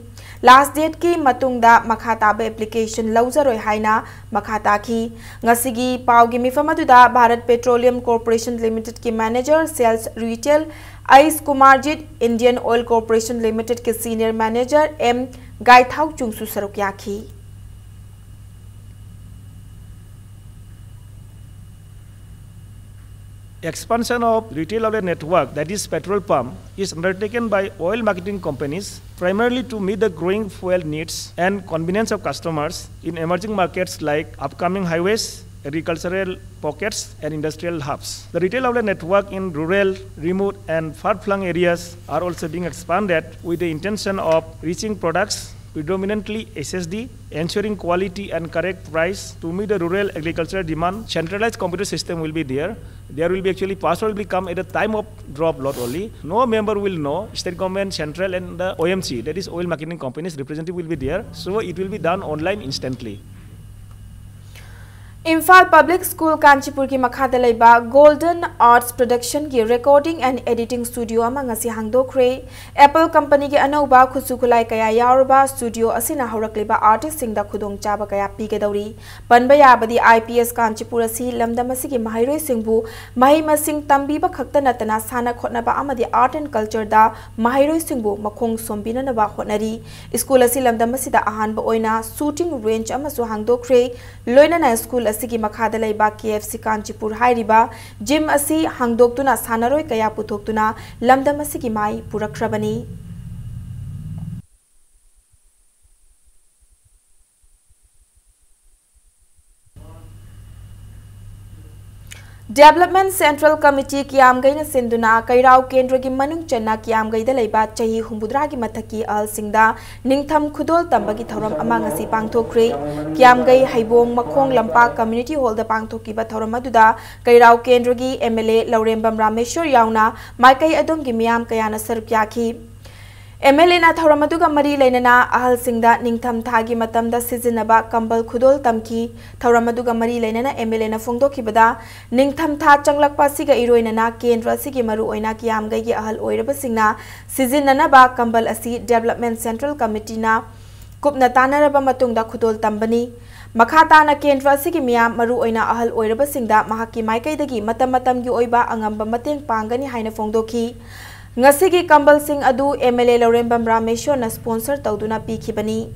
last date ki matungda makhata ba application lauzaroi haina makhata ki ngasigi pawgi mifamaduda Bharat Petroleum Corporation Limited ki manager sales retail Ais Kumarjit Indian Oil Corporation Limited ki senior manager M Gaithau Chungsu saruk yakhi Expansion of retail outlet network, that is petrol pump, is undertaken by oil marketing companies primarily to meet the growing fuel needs and convenience of customers in emerging markets like upcoming highways, agricultural pockets and industrial hubs. The retail outlet network in rural, remote and far-flung areas are also being expanded with the intention of reaching products predominantly SSD, ensuring quality and correct price to meet the rural agricultural demand. Centralized computer system will be there. There will be actually password will be come at the time of drop lot only. No member will know. State government, central and the OMC, that is oil marketing companies representative will be there. So it will be done online instantly. Imphal Public School Kanchipur ki makhada laiba Golden Arts Production ki recording and editing studio ama ngasi hangdokre Apple company ki anauba khusukulai kaya yaurba studio asina haurakliba artist singda khudong chaba kaya pigedori panba yabadi IPS Kanchipur asi lamdam asigi mahairoi singbu mahima sing tambiba khakta natana sana khotnaba amadi art and culture da mahairoi singbu makhong sombina naba khotnari school asi lamdam asida ahanba oina shooting range amasu hangdokre loina na school asigi makhada laiba KFC Kanchipur hairiba gym asi hangdoktuna sanaroi kaya putoktuna lamdam asigi mai purakrabani Development Central Committee Kiamgai na sinduna Kairao Kendra ki manung channa Kiamgai da laiba chahi humbudra ki mathaki al singda ningtham khudol tamba ki thoram ama ngasi pangthokre Kiamgai haibong makhong lampak community hall da pangthoki ba thoram aduda Kairao Kendra ki MLA Laurembam Rameshwar yauna maikai adom gi miyam kayana saruk yakhi MLA na Thoramaduga Mari Lenana Ahal Singda Ningtham Thagi Matamda Sizinaba Kambal Khudol Tamki Thoramaduga Mari Lenana MLA na Fungdo Kibada Ningtham Tha Changlakpa Siga Iroinana Kendra Sigi Maru Oina Kiamgai gi Ahal Oiraba Singna Sizinanaba Kambal Asi Development Central Committee na Kupna Tanaraba Matungda Khudol Tambani Makata na Kendra Sigi Miyam Maru Oina Ahal Oiraba Singda Mahaki Maikai Dagi Matam Matam gi Oiba Angamba Mateng Pangani Haina Fungdoki Ngasigi Kambal Singh adu MLA Laurembam Rameshwar na sponsor tawduna pikhibani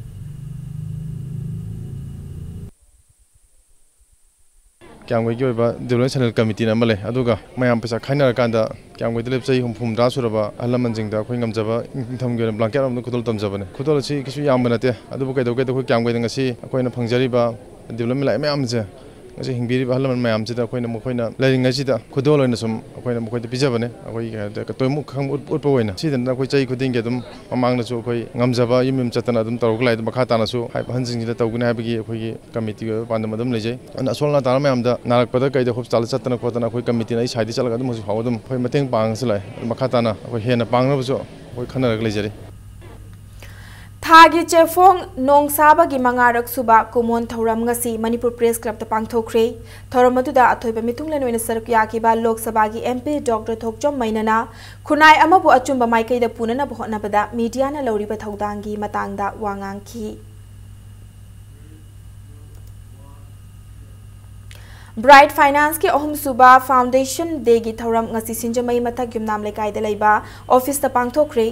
Kiamgai gi oiba Development Channel Committee na male aduga mayam pesa khaina kanda Kiamgai dilep sei hum dra suraba alaman jingda khoi ngamjaba tham ge blanket am khudol tamjabane khudol chi kisu yam banate adu kai do kai do Kiamgai ngasi akoina phangjari ba development lai mayam je ngasi hingbiri ba halaman mayam sida mokoina lairing asida khudol oina sum akoina mokoida pijabane akoi ka toimu khang utpa oina sidan akoi chai khuding ge dum mamangna su akoi ngamjaba yimim chatana dum taruk lai makha tana su hansing jila tawgune habigi akoi committee ga pandam dum lejai ana solna tar mayam da narak pada kaida hospital chatana khotana akoi committee na side chalaga dum hosi haw dum akoi mateng pang salai makha tana akoi hena pangna bu akoi khanarak lejari Thagi chefong nong saba gi mangarak suba kumon thoram ngasi Manipur Press Club ta pangthokre thoram aduda athoiba mitung len oina saruk yaki ba Lok Sabha gi MP Dr Thokchom Mainana khunai amabu achumba maikai da punana bhotna bada media na lawri ba thaudangi matangda wangang ki Bright Finance के अहम सुबा foundation देगी थौरम ngasi sinjamai mathak yumnam lekai da leiba office ta pangthokre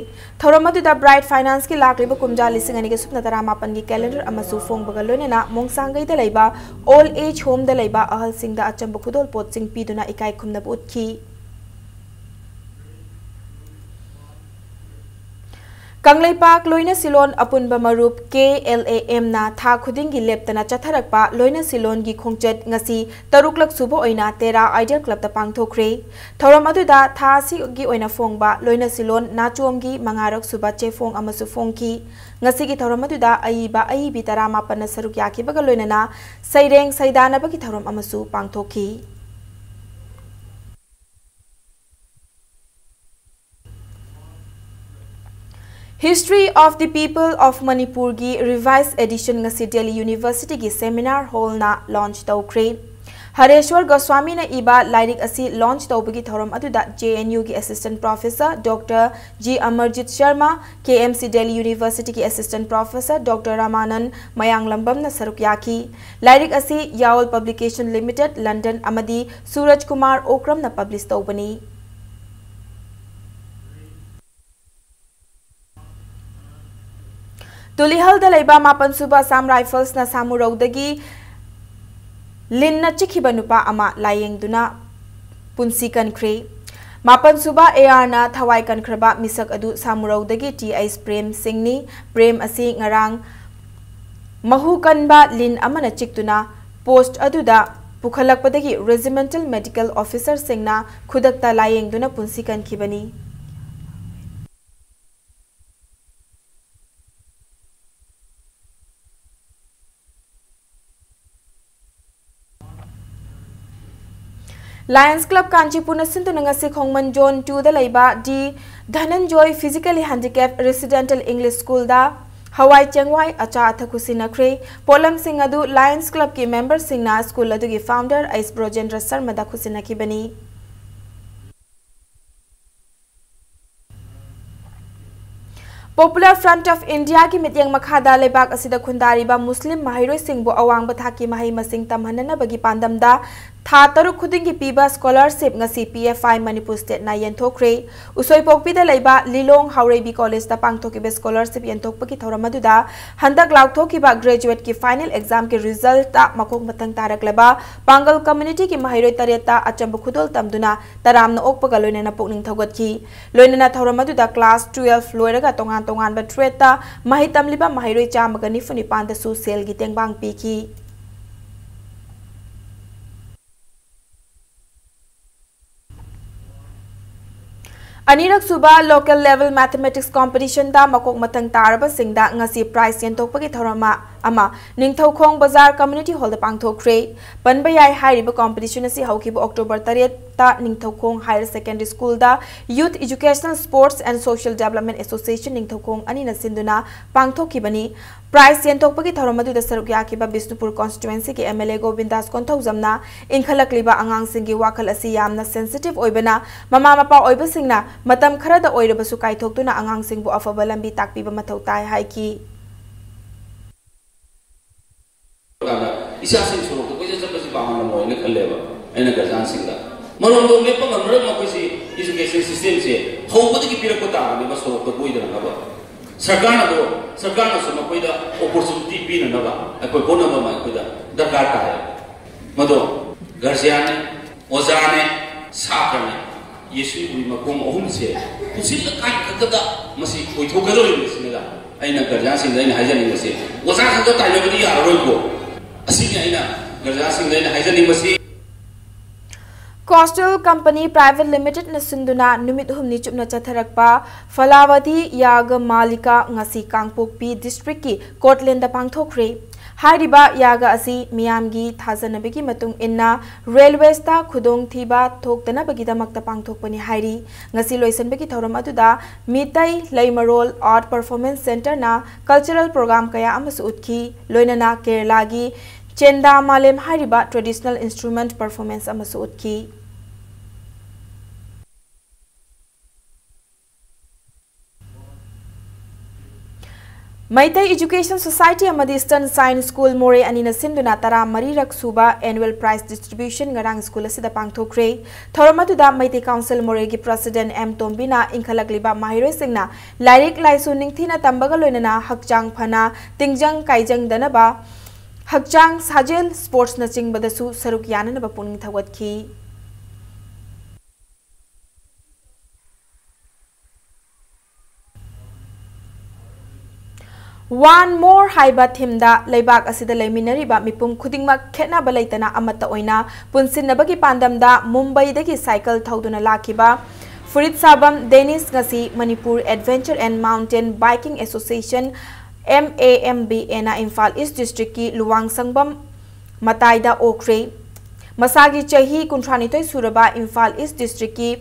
थौरम अदुदा Bright Finance के लाखलिबा कुमजा लिसिंग ani ge supna tara mapan gi calendar amasu phong baga loinena mongsangai da leiba old age home da leiba ahal sing da achamba khudol pot sing piduna ikai khumna utki Kanglai Park Loina Silon Apunba Marup KLAM na tha khuding gi leptana chatharakpa Loina Silon gi khongchat ngasi taruklak subo oina Tera Ideal Club ta pangthokre thoram aduda tha si gi oina fongba Loina Silon nachom gi mangarak suba chefong amasu fongki ngasi gi thoram aduda ai bi tara mapan saruk yaki baga loina na saireng saidana bagi thoram amasu pangthokki History of the People of Manipur gi revised edition ngasi Delhi University gi seminar hall na launch tawkre Hareshwar Goswami na iba lairik asi launch tawbagi thoram aduda JNU gi assistant professor Dr G Amarjit Sharma KMC Delhi University gi assistant professor Dr Ramanan Mayang Lambam na saruk yaki lairik asi Yawl Publication Limited London amadi Suraj Kumar Okram na publish tawbani Tulihal da leiba mapan suba Sam Rifles na Samuraudagi Lin na chikhiba nupa ama layeng duna punsi kankre mapan suba AR na thawai kankraba misak adu Samuraudagi TI Prem Singni Prem asi ngarang mahu kanba lin amana chiktuna post aduda pukhalakpadagi regimental medical officer singna khudakta layeng duna punsi kankhibani Lions Club Kanchipur na sintu ngasi khongman zone 2 da leiba di Dhananjoy physically handicapped residential English school da Hawai Chengwai acha athakusina kre polam sing adu Lions Club ki member singna school adu gi founder Ais Brojendra Sharma da khusina ki bani Popular Front of India ki mityang makhada lebak asida khundariba Muslim mahiroi singbo awang bathaki mahai masing tamhanana bagi pandamda tha taru khudingi piba scholarship ngasi PFI Manipur State na yenthokre usoi pokpida leiba Lilong Haurebi College ta pangthokibe scholarship yenthokpaki thoramaduda handak lauthokiba graduate ki final exam ki result ta makok matang taraklaba Pangal community ki mahiroi tareta achamba khudol tamduna taramna okpaga loinena pokning thogatki loinena thoramaduda class 12 loiraga tongan tongan ba treta mahitam liba mahiroi chamaga nifuni panda su sel gi tengbang piki Anirak suba local level mathematics competition da makok matang taraba singda ngasi prize yentokpagi thorama ama ningthaukhong bazar community hall da pangthokre panbayai hairiba competition asi haukibu October 3 ta ningthaukhong higher secondary school da Youth Educational Sports and Social Development Association ningthaukhong anina sinduna pangthokibani prize yentokpagi thoramadu da saruk yakiba Bisnupur constituency ki MLA Govindas Konthaujamna inkhalakliba angang singi wakal asi yamna sensitive oibana mama mapa oiba singna matam khara da oirabasu kaithoktuna angang singbu afaba lambi takpiba mathau tai haiki isa sing suru ko je sabasi pamana mo ne kalleba aina gajan singda maron do me pang amra ma ko si education system se hobodi ki pira ko ta ne maso ko boida na ba sarkar na so ma ko da opportunity pi na ba ko ko na ma ko da darkar ta hai mado garsian ne oza ne sakar ne yesu wi ma ko ohum se kusil kan kada masi ko to galo ni sinda aina gajan singda ina hajan ni se oza sa to ta le bodi ya ro ko asini aina garja sing dai haijani masi Coastal Company Private Limited na sinduna numit humni chupna chatharakpa Falawati Yaga Malika ngasi Kangpokpi District ki Cortland da pangthokre Hariba Yaga asi Miyamgi Thajanabigi matung inna Railways ta khudong thiba thoktana bagidamakta pangthokpani hairi ngasi loisanbagi thoram aduda Mitai Laimarol Art Performance Center na cultural program kaya amasu utkhi loinana Kerala gi Chenda Malem hariba traditional instrument performance amasu utkhi Maitai Education Society amadi Eastern Science School More anina sinduna tara mari raksuba annual prize distribution ngarang school asida pangthokre thoramatuda Maitai Council More gi President M Tombina inkhalakliba mahiroi singna lairik laisu ningthina tambaga loinana hakchang phana tingjang kaijang danaba hakchang sajel sports na chingbadasu saruk yanana puning thawatki One more haiba thimda leibak asida leiminariba mipum khudingmak khetna balaitana amata oina punsinnabagi pandamda Mumbai dagi cycle thauduna lakiba Furit Sabam Dennis ngasi Manipur Adventure and Mountain Biking Association MAMBA na Imphal East District ki Luwang Sangbam Mataida Okre Masagi chahi kuntranitoi suraba Imphal East District ki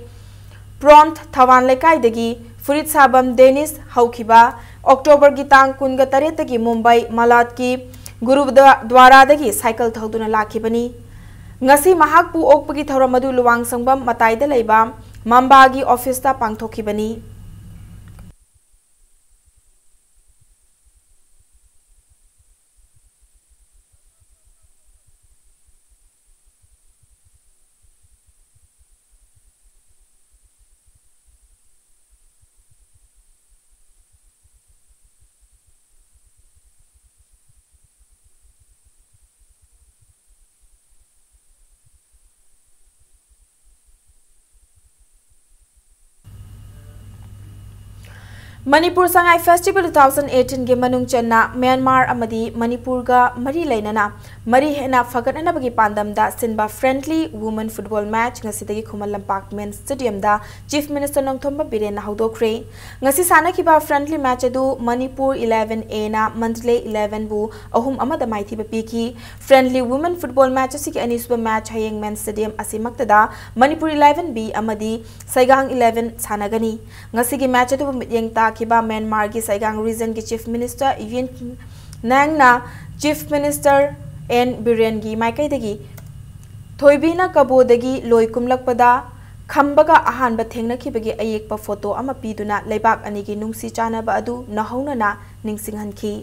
Prompt Thawan Lekai dagi Furit Sabam Dennis haukiba October ki tang kunga tareta ki Mumbai Malat ki Gurudwara dagi cycle thauduna lakibani ngasi mahak pu okpagi thoramadu Luwang Sangbam Mataida leiba Mambagi office ta pangthokibani Manipur Sangai Festival 2018 ge manung chenna Myanmar amadi Manipur ga mari lainana mari hena fagatna bagi pandam da sinba friendly women football match ngasidagi Khumal Lampak Men Stadium da Chief Minister Nongthomba Biren haudokre ngasi sana kiba friendly match adu Manipur 11A na Mandalay 11 bu ahum amada maithi bapiki friendly women football match asiki anisba match hayeng Men Stadium asimakta da Manipur 11B amadi Saigang 11 sanagani ngasigi match adu mityeng ta kiba Myanmar ki Saigang region ki Chief Minister Yuen Nang na Chief Minister N Biren gi Maikai dagi Thoibina Kabo dagi loi kumlakpada Khambaga ahan ba thengna khibagi ayekpa photo ama piduna leibak ani gi nungsi chana ba adu nahauna na ningsinghanki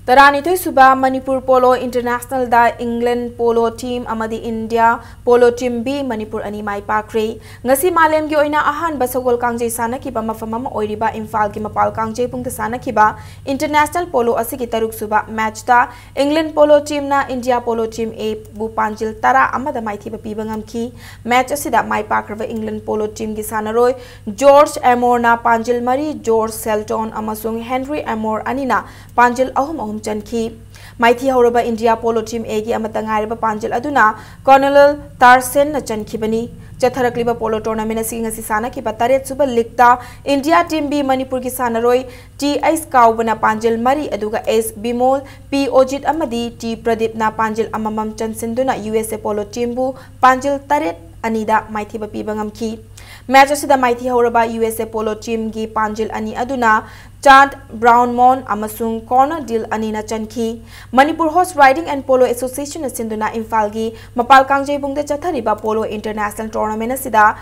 Taranitoi suba Manipur Polo International da England Polo Team amadi India Polo Team B Manipur ani mai pakre ngasi malem gi oina ahan ba sogol kangjei sana kiba mafamama oiriba Imphal gi mapal kangjei pungta sana kiba International Polo asigi taruk suba match ta England Polo Team na India Polo Team A bu panjil tara amada maithi ba pibangam ki match asida mai pakraba England Polo Team gi sanaroi George Amor na panjil mari George Selton amasung Henry Amor anina panjil ahum chanki maithi horaba India Polo Team A gi amatangai panjil aduna Colonel Tarsen na chanki bani chatharakliba polo tournament asing ngasi sana ki bataret suba likta India Team B Manipur ki sanaroi T Ice Cow bana panjil mari aduga S Bimol P Ojit amadi T Pradip na panjil amamam chansinduna USA Polo Team bu panjil taret anida maithi ba pibangam ki match asida maithi horaba USA Polo Team gi panjil ani aduna Chant Brownmon amasung corner deal anina chanki Manipur Horse Riding and Polo Association asinduna Imphal gi mapal kangjei bungda chathariba Polo International Tournament asida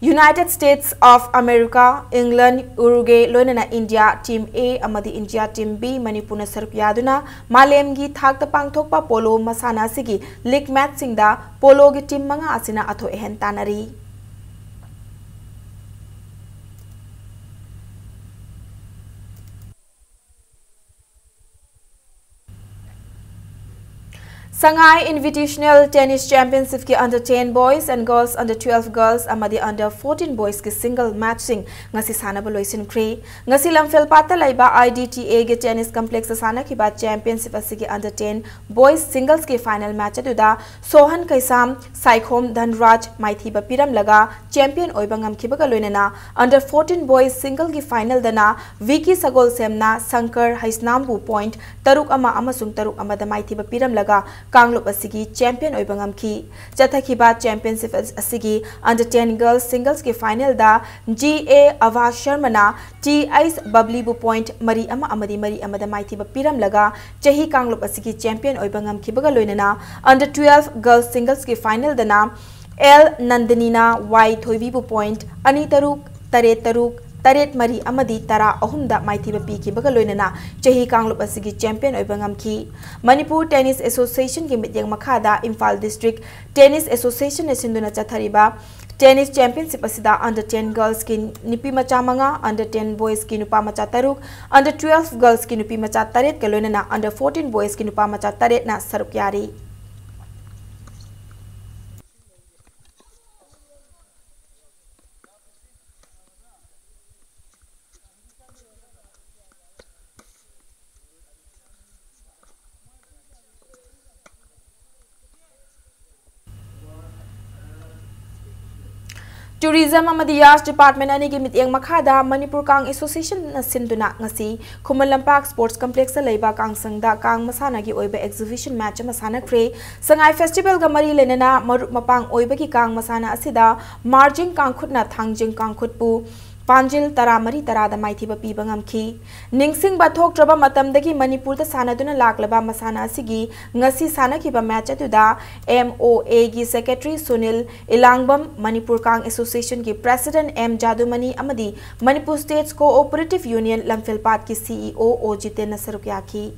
United States of America England Uruguay loinana India Team A amadi India Team B Manipur na saruk yaduna malem gi thakta pangthokpa polo masana sigi league match singda polo gi team manga asina atho ehen tanari Shanghai Invitational Tennis Championship ki under 10 boys and girls, under 12 girls amadi under 14 boys ki single matching ngasi sanaba loisinkhre. Ngasi lamfel pata laiba IDTA ge tennis complex sana ki ba championship asigi under 10 boys singles ki final match aduda Sohan Kaisam Saikhom Dhanraj Maithi ba piram laga champion oiba ngamkhiba ga loinana under 14 boys single ki final dana Vicky Sagol Semna Sankar Haisnambu point taruk ama amasung taruk amada Maithi ba piram laga Kanglup asigi champion oibangam ki chathaki ba championship asigi under 10 girls singles ki final da GA Ava Sharmana T Ice Bubbly bu point mari ama amadi mari amada maithi ba piram laga chahi Kanglup asigi champion oibangam ki baga loinana under 12 girls singles ki final da na L Nandinina Y Thoibi bu point ani taruk taruk Taret Mari Amadi Tara Ahumda Maithi Pi ki baga loinana chahi Kanglup asigi champion oibangam ki Manipur Tennis Association ki mityang makhada Imphal District Tennis Association ne sinduna chathariba tennis championship asida under 10 girls ki nipi macha manga under 10 boys ki nupa macha taruk under 12 girls ki nupi macha taret ka loinana under 14 boys ki nupa macha taret na saruk yari Tourism amadi Arts Department ani gi mityang makhada Manipur Kang Association na sinduna ngasi Khuman Lampak Sports Complex laiba Kang Sangda Kang Masana gi oiba exhibition match masana kre Sangai Festival ga mari lenana marup mapang oiba gi Kang Masana asida marging Kang khutna thangjing Kang khutpu Panjil Taramari Tarada Maithi ba piba ngamki Ningsing ba thok traba matam dagi Manipur ta sana duna laklaba masana asigi ngasi sana ki ba match atuda MOA gi Secretary Sunil Ilangbam Manipur Kang Association ki President M Jadumani amadi Manipur States Cooperative Union Lamphilpat ki CEO O Jiten Nasarukyaki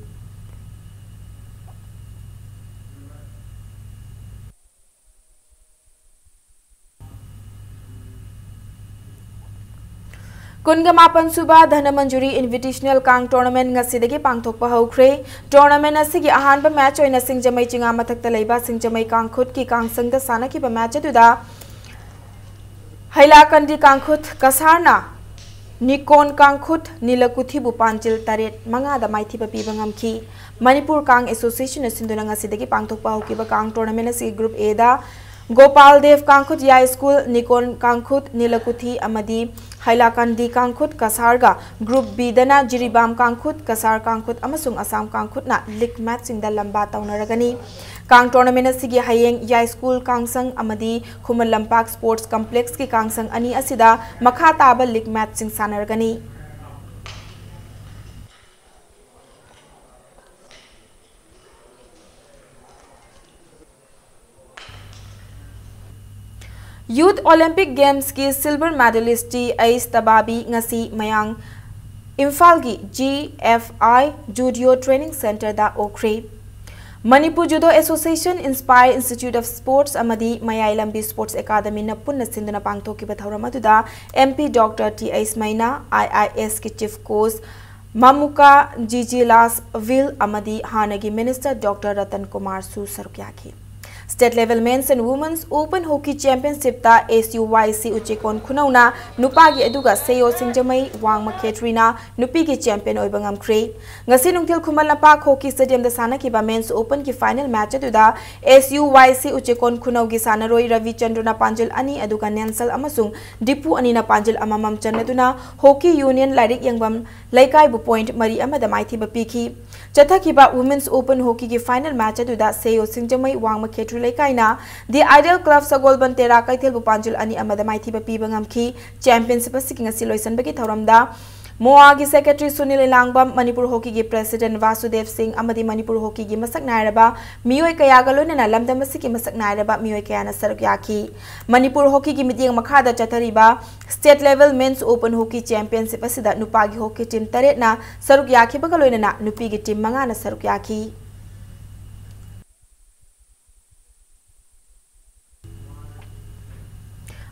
Kungamapan Suba Dhanamanjuri Invitational Kang Tournament ngasidagi pangthokpa haukhre tournament asigi ahanba match oina Singjamai chinga mathakta leiba Singjamai Kangkhut ki Kangsangda sana ki ba match aduda Hailakandi Kangkhut Kasarna Nikon Kangkhut Nilakuthi bu Panjil Taret manga da maithi ba piba ngamki Manipur Kang Association sinduna ngasidagi pangthokpa haukiba Kang Tournament asigi group A da Gopal Dev Kangkhut Ya School Nikon Kangkhut Nilakuthi amadi Hailakandi Kangkhut Kasarga Group B dana Jiribam Kangkhut Kasar Kangkhut amasung Assam Kangkhut na league matching da lamba taunaragani Kang tournament asigi hayeng Ya School Kangsang amadi Khuman Lampak Sports Complex ki Kangsang ani asida makha taba league matching sanaragani Youth Olympic Games ki silver medalist T Ais Tababi ngasi mayang Imphal gi GFI Judo Training Center da okre Manipur Judo Association Inspire Institute of Sports amadi Mayai Lambi Sports Academy na punna sinduna pangthoki bathauramatuda MP Dr T Ais Maina IIS ki chief coach Mamuka Jijilas Vil amadi Hanagi Minister Dr Ratan Kumar Su Sarukyaki State level men's and women's open hockey championship ta SUYC Uchekon Kunauna Nupagi Eduga Seyo Singjamai Wang Maketrina Nupigi champion Oibangam Kre Ngasi Nungtil Kumalapa Hockey Stadium the Sana ki ba men's open ki final match atuda SUYC Uchekon Kunau gi Sana Roy Ravi Chandruna Panjil ani Eduga Nansal Amasung Dipu ani na Panjil Amamam Chandaduna Hockey Union Lairik Yangbam Laikai bu point Mari Amada Maithi ba piki Chathakiba Women's Open Hockey ki final match atuda Seyo Singjamai Wang Maketri Laikaina The Ideal Club Sagol Bantera Kaithel Bupanjul ani amada maithi ba piba ngamki championship asiki ngasi loisan bagi thoramda MOA gi Secretary Sunil Ilangbam Manipur Hockey gi President Vasudev Singh amadi Manipur Hockey gi masak nairaba miyoi kaya galona na lamdam asiki masak nairaba miyoi kaya na sarukyaki Manipur Hockey gi mityang makhada chathariba State level men's open hockey championship asida nupagi hockey team taret na sarukyaki bagalona na nupi gi team manga na sarukyaki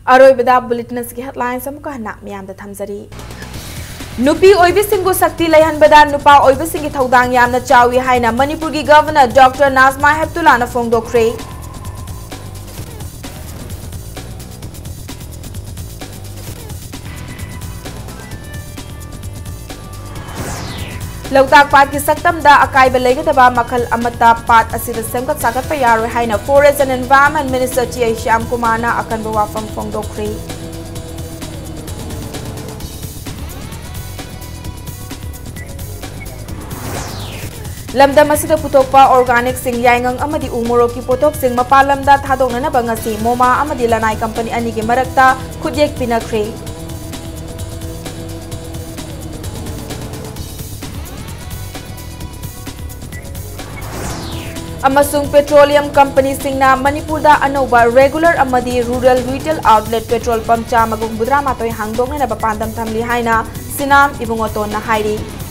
Aroy bada bulletin ki headlines amuka na miyam da thamjari Nupi oibisingbu sakti laihanbada nupa oibisingi thaudang yamna chawi haina Manipur gi Governor Dr. Nazma Heptullah na fongdokre. Lautak Pat ki saktamda akaiba legadaba makhal amata pat asida semkat sagat pa yaroi haina Forest and Environment Minister T.A. Shyam Kumar na akan bawafam fongdokre. Lamdam asida putokpa organic sing yaingang amadi umoro ki potok sing mapalamda thadongnana bangasi Moma amadi lanai company ani gi marakta khudjek pinakre. Amasung petroleum company singna Manipurda anoba regular amadi rural retail outlet petrol pump chamagum budra matoi hangdongnana bapandam thamli haina Sinam Ibungoton na hairi.